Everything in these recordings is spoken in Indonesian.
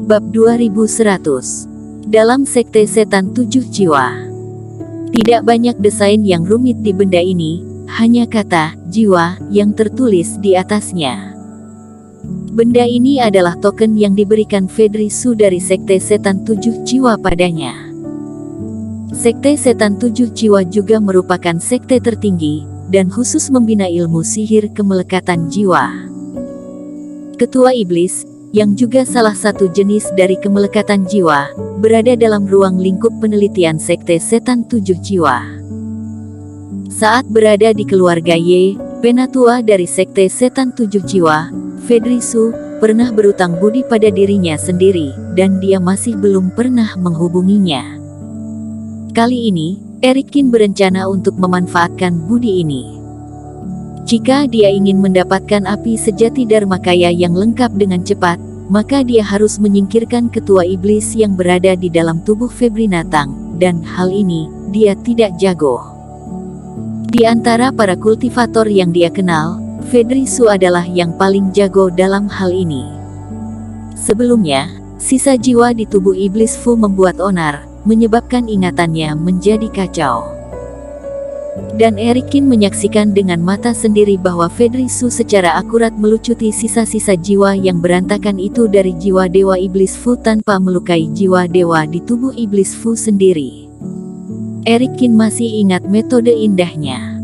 Bab 2100. Dalam sekte setan 7 jiwa. Tidak banyak desain yang rumit di benda ini, hanya kata jiwa yang tertulis di atasnya. Benda ini adalah token yang diberikan Fedrisu dari sekte setan 7 jiwa padanya. Sekte setan 7 jiwa juga merupakan sekte tertinggi dan khusus membina ilmu sihir kemelekatan jiwa. Ketua Iblis, yang juga salah satu jenis dari kemelekatan jiwa, berada dalam ruang lingkup penelitian sekte setan 7 jiwa. Saat berada di keluarga Y, penatua dari sekte setan 7 jiwa, Fedrisu pernah berutang budi pada dirinya sendiri, dan dia masih belum pernah menghubunginya. Kali ini, Erikin berencana untuk memanfaatkan budi ini. Jika dia ingin mendapatkan api sejati Dharmakaya yang lengkap dengan cepat, maka dia harus menyingkirkan ketua iblis yang berada di dalam tubuh Febrinatang, dan hal ini, dia tidak jago. Di antara para kultivator yang dia kenal, Fedrisu adalah yang paling jago dalam hal ini. Sebelumnya, sisa jiwa di tubuh iblis Fu membuat onar, menyebabkan ingatannya menjadi kacau. Dan Erikin menyaksikan dengan mata sendiri bahwa Fedrisu secara akurat melucuti sisa-sisa jiwa yang berantakan itu dari jiwa Dewa Iblis Fu tanpa melukai jiwa dewa di tubuh Iblis Fu sendiri. Erikin masih ingat metode indahnya.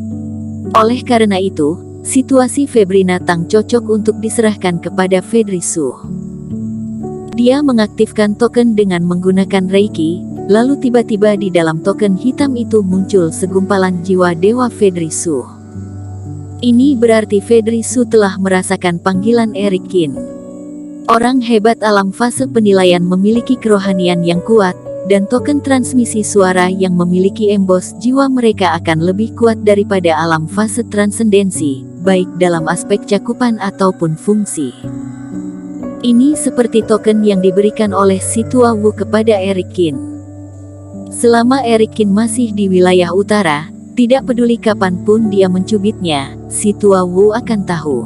Oleh karena itu, situasi Febrinatang cocok untuk diserahkan kepada Fedrisu. Dia mengaktifkan token dengan menggunakan Reiki, lalu tiba-tiba di dalam token hitam itu muncul segumpalan jiwa Dewa Fedrisu. Ini berarti Fedrisu telah merasakan panggilan Erikin. Orang hebat alam fase penilaian memiliki kerohanian yang kuat, dan token transmisi suara yang memiliki embos jiwa mereka akan lebih kuat daripada alam fase transendensi, baik dalam aspek cakupan ataupun fungsi. Ini seperti token yang diberikan oleh si Tua Wu kepada Erikin. Selama Erikin masih di wilayah utara, tidak peduli kapanpun dia mencubitnya, si Tua Wu akan tahu.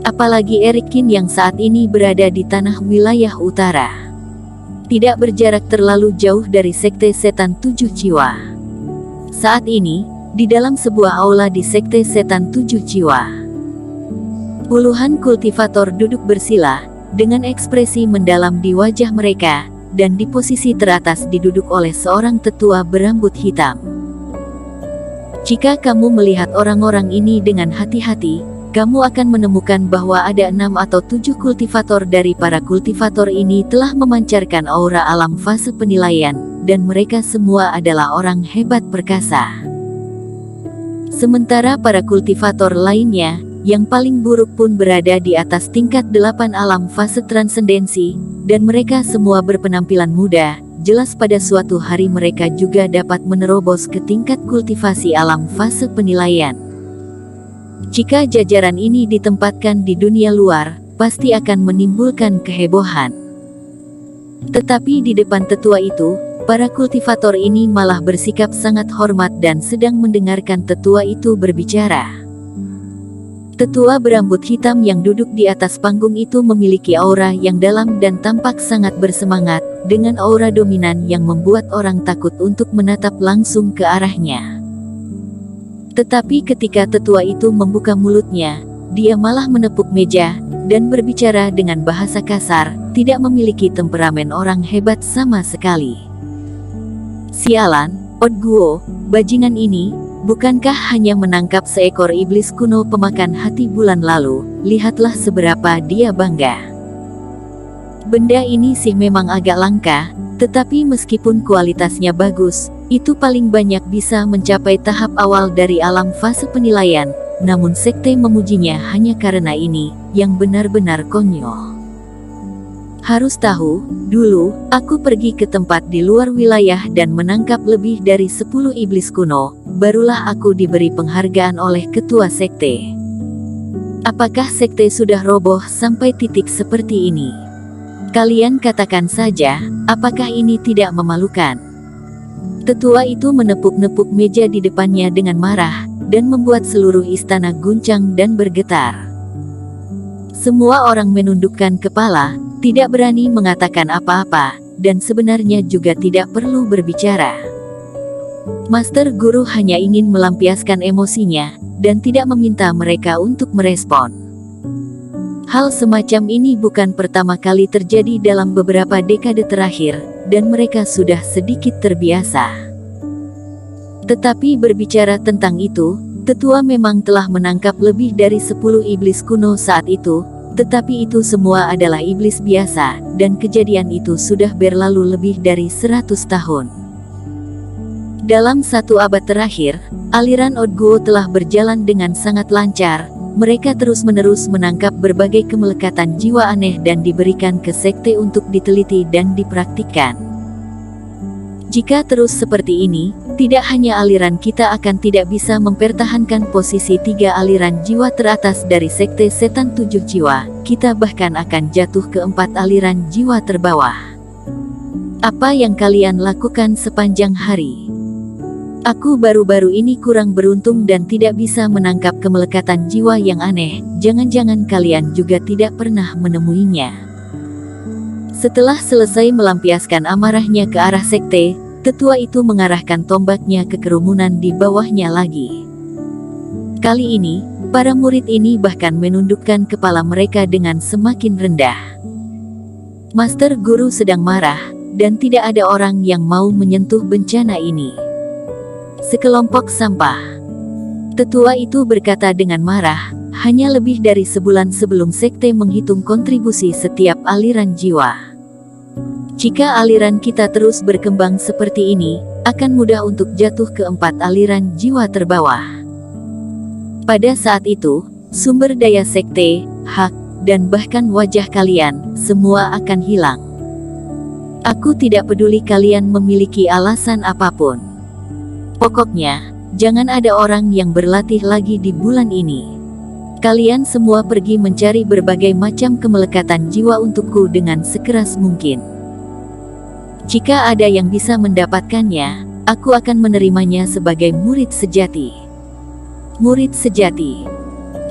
Apalagi Erikin yang saat ini berada di tanah wilayah utara. Tidak berjarak terlalu jauh dari sekte setan 7 jiwa. Saat ini, di dalam sebuah aula di sekte setan 7 jiwa. Puluhan kultivator duduk bersila, dengan ekspresi mendalam di wajah mereka, dan di posisi teratas diduduk oleh seorang tetua berambut hitam. Jika kamu melihat orang-orang ini dengan hati-hati, kamu akan menemukan bahwa ada 6 atau 7 kultivator dari para kultivator ini telah memancarkan aura alam fase penilaian, dan mereka semua adalah orang hebat perkasa. Sementara para kultivator lainnya, yang paling buruk pun berada di atas tingkat 8 alam fase transendensi, dan mereka semua berpenampilan muda, jelas pada suatu hari mereka juga dapat menerobos ke tingkat kultivasi alam fase penilaian. Jika jajaran ini ditempatkan di dunia luar, pasti akan menimbulkan kehebohan. Tetapi di depan tetua itu, para kultivator ini malah bersikap sangat hormat dan sedang mendengarkan tetua itu berbicara. Tetua berambut hitam yang duduk di atas panggung itu memiliki aura yang dalam dan tampak sangat bersemangat, dengan aura dominan yang membuat orang takut untuk menatap langsung ke arahnya. Tetapi ketika tetua itu membuka mulutnya, dia malah menepuk meja, dan berbicara dengan bahasa kasar, tidak memiliki temperamen orang hebat sama sekali. Sialan, Odguo, bajingan ini, bukankah hanya menangkap seekor iblis kuno pemakan hati bulan lalu, lihatlah seberapa dia bangga. Benda ini sih memang agak langka, tetapi meskipun kualitasnya bagus, itu paling banyak bisa mencapai tahap awal dari alam fase penilaian, namun sekte memujinya hanya karena ini, yang benar-benar konyol. Harus tahu, dulu, aku pergi ke tempat di luar wilayah dan menangkap lebih dari 10 iblis kuno, barulah aku diberi penghargaan oleh ketua sekte. Apakah sekte sudah roboh sampai titik seperti ini? Kalian katakan saja, apakah ini tidak memalukan? Tetua itu menepuk-nepuk meja di depannya dengan marah, dan membuat seluruh istana guncang dan bergetar. Semua orang menundukkan kepala, tidak berani mengatakan apa-apa, dan sebenarnya juga tidak perlu berbicara. Master Guru hanya ingin melampiaskan emosinya, dan tidak meminta mereka untuk merespon. Hal semacam ini bukan pertama kali terjadi dalam beberapa dekade terakhir, dan mereka sudah sedikit terbiasa. Tetapi berbicara tentang itu, tetua memang telah menangkap lebih dari 10 iblis kuno saat itu, tetapi itu semua adalah iblis biasa, dan kejadian itu sudah berlalu lebih dari 100 tahun. Dalam 1 abad terakhir, aliran Odguo telah berjalan dengan sangat lancar. Mereka terus-menerus menangkap berbagai kemelekatan jiwa aneh dan diberikan ke sekte untuk diteliti dan dipraktikkan. Jika terus seperti ini, tidak hanya aliran kita akan tidak bisa mempertahankan posisi 3 aliran jiwa teratas dari sekte setan 7 jiwa, kita bahkan akan jatuh ke 4 aliran jiwa terbawah. Apa yang kalian lakukan sepanjang hari? Aku baru-baru ini kurang beruntung dan tidak bisa menangkap kemelekatan jiwa yang aneh, jangan-jangan kalian juga tidak pernah menemuinya. Setelah selesai melampiaskan amarahnya ke arah sekte, tetua itu mengarahkan tombaknya ke kerumunan di bawahnya lagi. Kali ini, para murid ini bahkan menundukkan kepala mereka dengan semakin rendah. Master Guru sedang marah, dan tidak ada orang yang mau menyentuh bencana ini. Sekelompok sampah. Tetua itu berkata dengan marah, hanya lebih dari sebulan sebelum sekte menghitung kontribusi setiap aliran jiwa. Jika aliran kita terus berkembang seperti ini, akan mudah untuk jatuh ke 4 aliran jiwa terbawah. Pada saat itu, sumber daya sekte, hak, dan bahkan wajah kalian, semua akan hilang. Aku tidak peduli kalian memiliki alasan apapun. Pokoknya, jangan ada orang yang berlatih lagi di bulan ini. Kalian semua pergi mencari berbagai macam kemelekatan jiwa untukku dengan sekeras mungkin. Jika ada yang bisa mendapatkannya, aku akan menerimanya sebagai murid sejati. Murid sejati.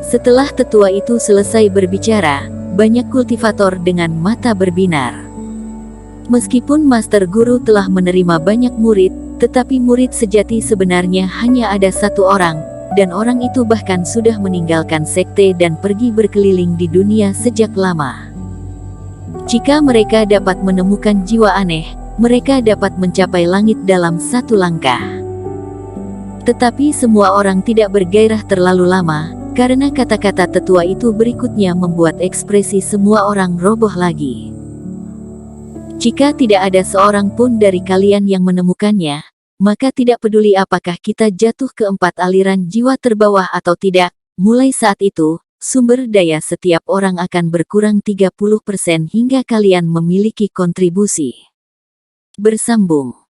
Setelah tetua itu selesai berbicara, banyak kultivator dengan mata berbinar. Meskipun Master Guru telah menerima banyak murid, tetapi murid sejati sebenarnya hanya ada 1 orang, dan orang itu bahkan sudah meninggalkan sekte dan pergi berkeliling di dunia sejak lama. Jika mereka dapat menemukan jiwa aneh, mereka dapat mencapai langit dalam 1 langkah. Tetapi semua orang tidak bergairah terlalu lama, karena kata-kata tetua itu berikutnya membuat ekspresi semua orang roboh lagi. Jika tidak ada seorang pun dari kalian yang menemukannya, maka tidak peduli apakah kita jatuh ke 4 aliran jiwa terbawah atau tidak, mulai saat itu, sumber daya setiap orang akan berkurang 30% hingga kalian memiliki kontribusi. Bersambung.